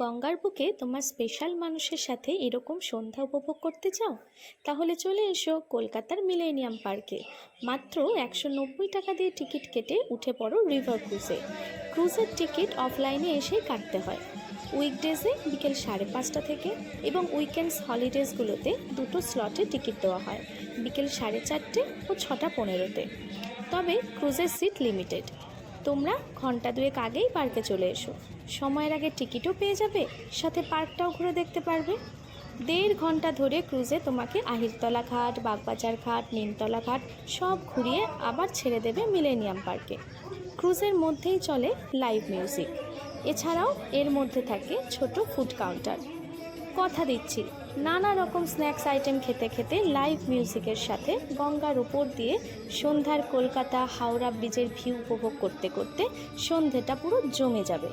গঙ্গার বুকে তোমার স্পেশাল মানুষের সাথে এরকম সন্ধ্যা উপভোগ করতে চাও? তাহলে চলে এসো কলকাতার মিলেনিয়াম পার্কে। মাত্র 190 টাকা দিয়ে টিকিট কেটে উঠে পড়ো রিভার ক্রুজে। ক্রুজের টিকিট অফলাইনে এসেই কাটতে হয়। উইকডেজে বিকেল 5:30 থেকে এবং উইকেন্ডস হলিডেজগুলোতে দুটো স্লটে টিকিট দেওয়া হয়, বিকেল 4:30 ও 6:15-তে। তবে ক্রুজের সিট লিমিটেড। তোমরা ঘন্টা দুয়েক আগেই পার্কে চলে এসো, সময়ের আগে টিকিটও পেয়ে যাবে, সাথে পার্কটাও ঘুরে দেখতে পারবে। 1.5 ঘন্টা ধরে ক্রুজে তোমাকে আহিরতলা ঘাট, বাগবাজার ঘাট, নিমতলা ঘাট সব ঘুরিয়ে আবার ছেড়ে দেবে মিলেনিয়াম পার্কে। ক্রুজের মধ্যেই চলে লাইভ মিউজিক, এছাড়াও এর মধ্যে থাকে ছোট ফুড কাউন্টার। কথা দিচ্ছি, নানা রকম স্ন্যাক্স আইটেম খেতে খেতে লাইভ মিউজিকের সাথে গঙ্গার উপর দিয়ে সন্ধ্যার কলকাতা হাওড়া ব্রিজের ভিউ উপভোগ করতে করতে সন্ধেটা পুরো জমে যাবে।